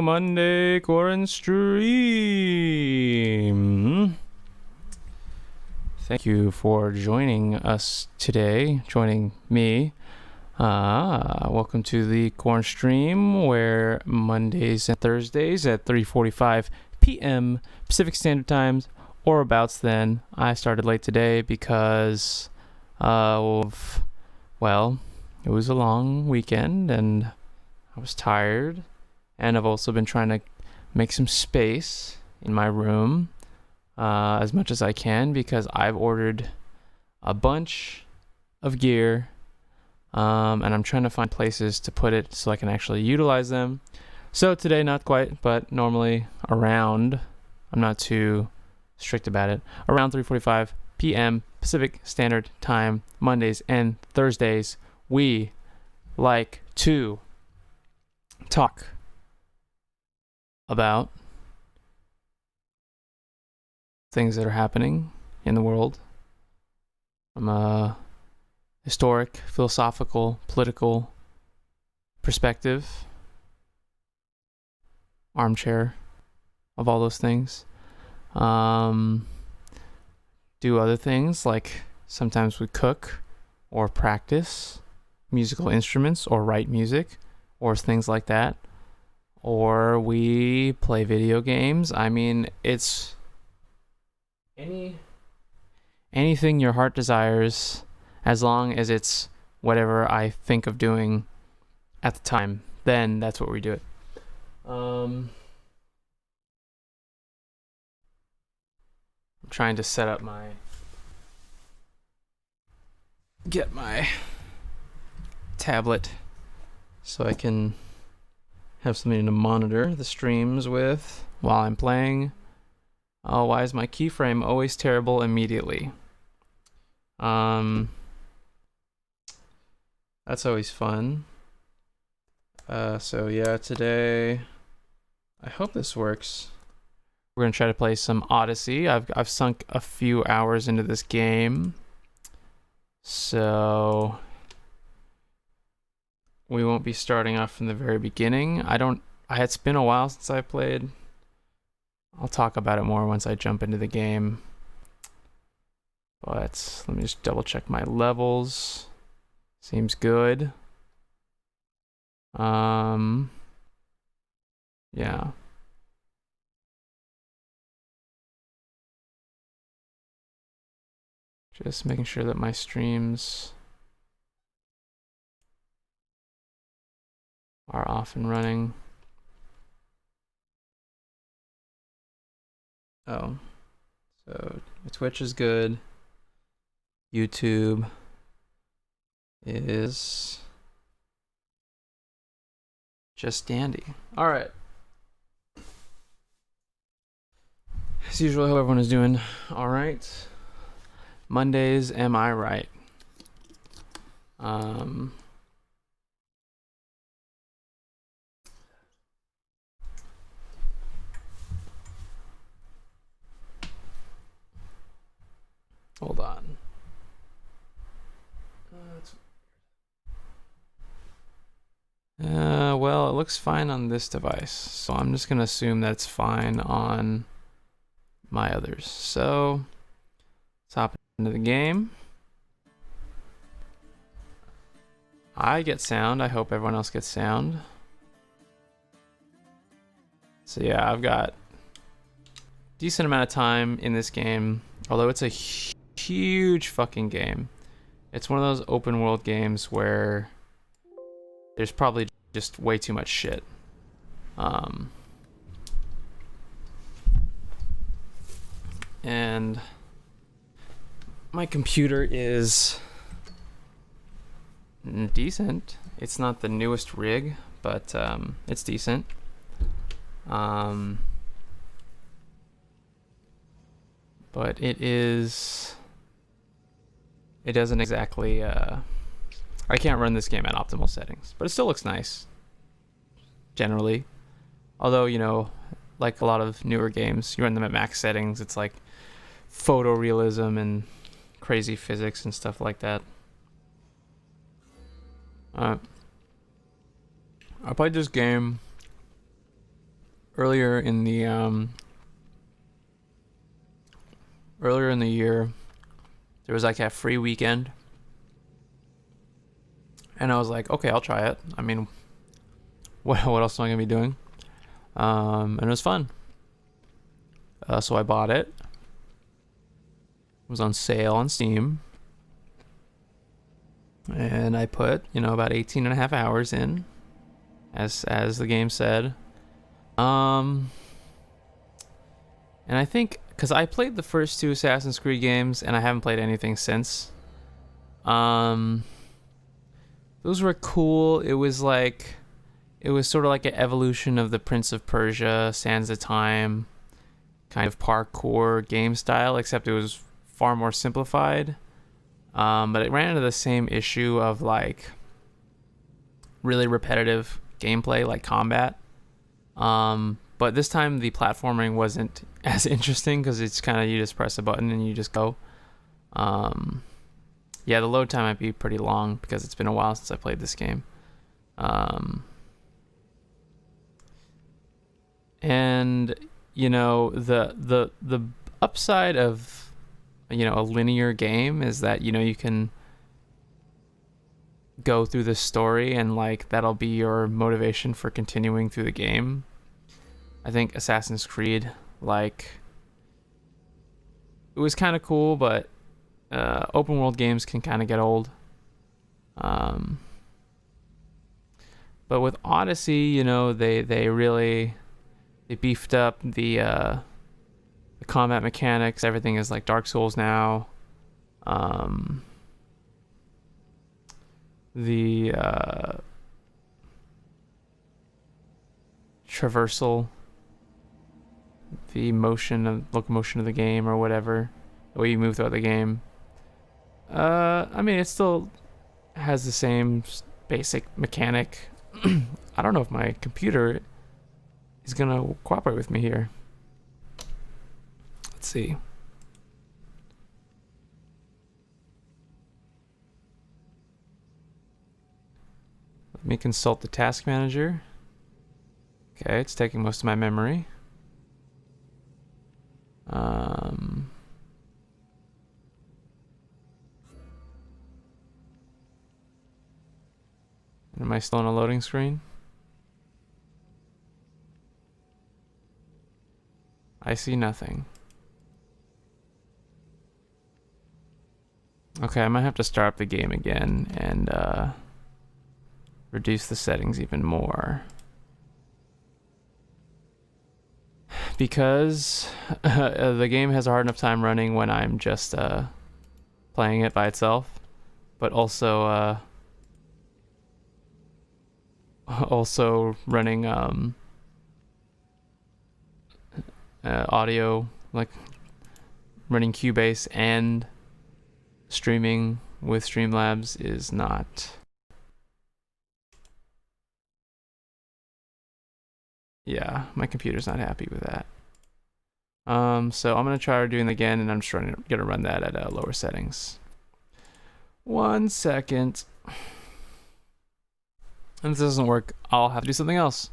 Monday Quarren Stream. Thank you for joining us today, joining me. Welcome to the Quarren Stream, where Mondays and Thursdays at 3:45 p.m. Pacific Standard Times, or abouts then. I started late today because it was a long weekend and I was tired, and I've also been trying to make some space in my room as much as I can, because I've ordered a bunch of gear and I'm trying to find places to put it so I can actually utilize them. So today, not quite, but normally around, I'm not too strict about it, around 3:45 p.m. Pacific Standard Time, Mondays and Thursdays, we like to talk about things that are happening in the world from a historic, philosophical, political perspective, armchair of all those things. Do other things, like sometimes we cook or practice musical instruments or write music or things like that, or we play video games. I mean, it's anything your heart desires, as long as it's whatever I think of doing at the time, then that's what we do it. I'm trying to set up get my tablet so I can have something to monitor the streams with while I'm playing. Oh, why is my keyframe always terrible immediately? That's always fun. So yeah, today I hope this works. We're gonna try to play some Odyssey. I've sunk a few hours into this game, so we won't be starting off from the very beginning. It's been a while since I played. I'll talk about it more once I jump into the game. But let me just double check my levels. Seems good. Yeah. Just making sure that my streams are off and running. Oh, so Twitch is good. YouTube is just dandy. All right. As usual, I hope everyone is doing all right. Mondays, am I right? Hold on. Well, it looks fine on this device, so I'm just gonna assume that's fine on my others. So let's hop into the game. I get sound. I hope everyone else gets sound. So yeah, I've got a decent amount of time in this game, although it's a huge fucking game. It's one of those open world games where there's probably just way too much shit. And my computer is decent. It's not the newest rig, but it's decent. But it doesn't exactly I can't run this game at optimal settings, but it still looks nice generally. Although, you know, like a lot of newer games, you run them at max settings, it's like photorealism and crazy physics and stuff like that. I played this game earlier in the year, there was like a free weekend, and I was like, okay, I'll try it. I mean, what else am I gonna be doing? And it was fun. So I bought it. It was on sale on Steam, and I put about 18 and a half hours in, as the game said. And I think because I played the first two Assassin's Creed games and I haven't played anything since. Those were cool. It was sort of like an evolution of the Prince of Persia, Sands of Time kind of parkour game style, except it was far more simplified. But it ran into the same issue of like really repetitive gameplay, like combat. But this time the platforming wasn't as interesting because it's kind of you just press a button and you just go. Yeah, the load time might be pretty long because it's been a while since I played this game. And the upside of a linear game is that you can go through the story and like that'll be your motivation for continuing through the game. I think Assassin's Creed, like, it was kind of cool, but open world games can kind of get old. But with Odyssey, they really beefed up the combat mechanics. Everything is like Dark Souls now. The traversal, the locomotion of the game or whatever, the way you move throughout the game. I mean, it still has the same basic mechanic. I don't know if my computer is gonna cooperate with me here. Let's see. Let me consult the task manager. Okay, it's taking most of my memory. Am I still on a loading screen? I see nothing. Okay, I might have to start up the game again and reduce the settings even more. Because the game has a hard enough time running when I'm just playing it by itself, but also running audio, like running Cubase and streaming with Streamlabs is not. Yeah, my computer's not happy with that. So I'm gonna try doing it again, and I'm just gonna run that at lower settings. 1 second. And if this doesn't work, I'll have to do something else.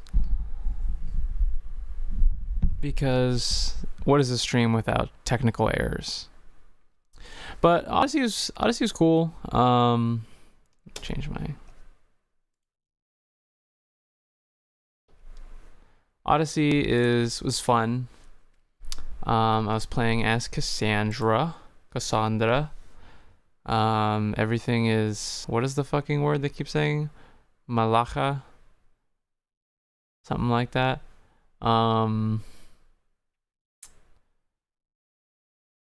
Because what is a stream without technical errors? But Odyssey was cool. Change my Odyssey was fun. I was playing as Cassandra. Everything is, what is the fucking word they keep saying? Malacha? Something like that.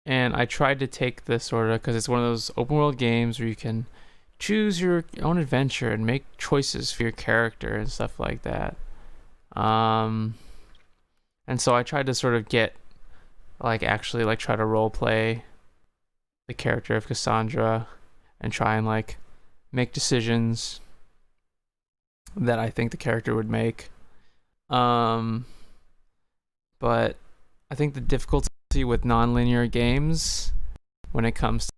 And I tried to take this sort of, because it's one of those open world games where you can choose your own adventure and make choices for your character and stuff like that. And so I tried to sort of get, like, actually, like, try to role play the character of Cassandra and try and, like, make decisions that I think the character would make. But I think the difficulty with non-linear games when it comes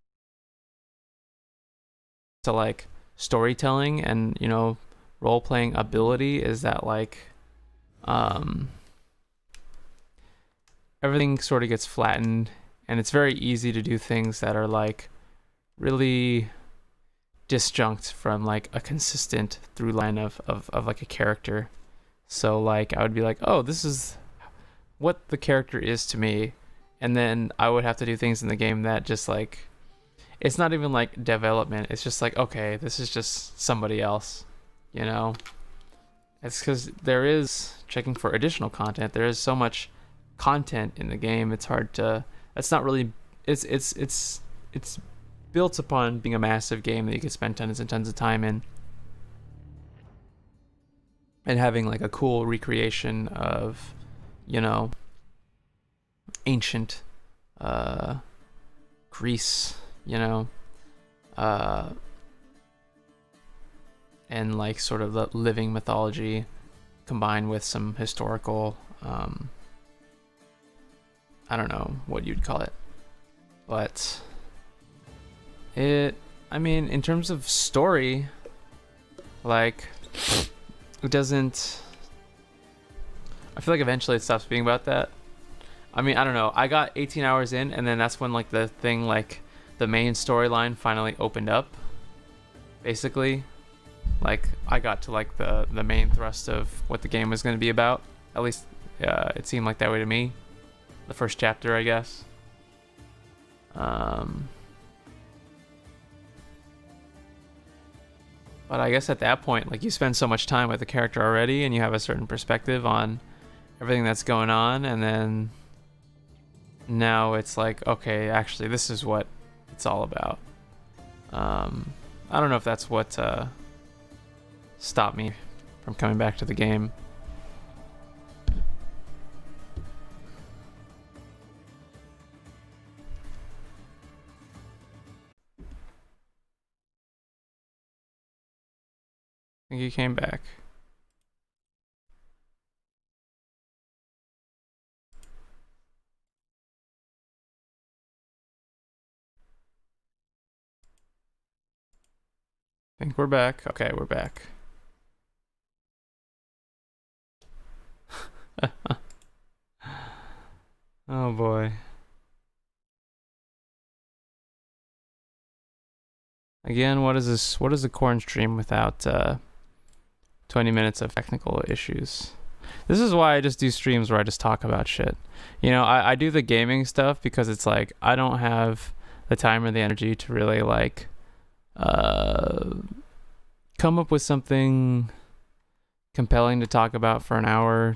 to like storytelling and role-playing ability is that like everything sort of gets flattened, and it's very easy to do things that are like really disjunct from like a consistent through line of like a character. So like I would be like, oh, this is what the character is to me, and then I would have to do things in the game that just like, it's not even like development, it's just like, okay, this is just somebody else, you know. It's because there is checking for additional content, there is so much content in the game, it's hard to, it's not really, it's built upon being a massive game that you could spend tons and tons of time in, and having like a cool recreation of, you know, ancient Greece, you know, and like sort of the living mythology combined with some historical, I don't know what you'd call it, but I mean, in terms of story, like, it doesn't, I feel like eventually it stops being about that. I mean, I don't know. I got 18 hours in, and then that's when like the thing, like the main storyline finally opened up. Basically, like I got to like the main thrust of what the game was going to be about. At least it seemed like that way to me. The first chapter, I guess. But I guess at that point, like, you spend so much time with the character already, and you have a certain perspective on everything that's going on, and then now it's like, okay, actually this is what it's all about. I don't know if that's what stopped me from coming back to the game. I think he came back. I think we're back. Okay, we're back. Oh boy. Again, what is this? What is a corn stream without 20 minutes of technical issues? This is why I just do streams where I just talk about shit. You know, I do the gaming stuff because it's like I don't have the time or the energy to really like come up with something compelling to talk about for an hour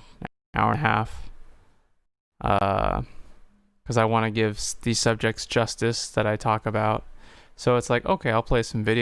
and a half. Because I want to give these subjects justice that I talk about. So it's like, okay, I'll play some video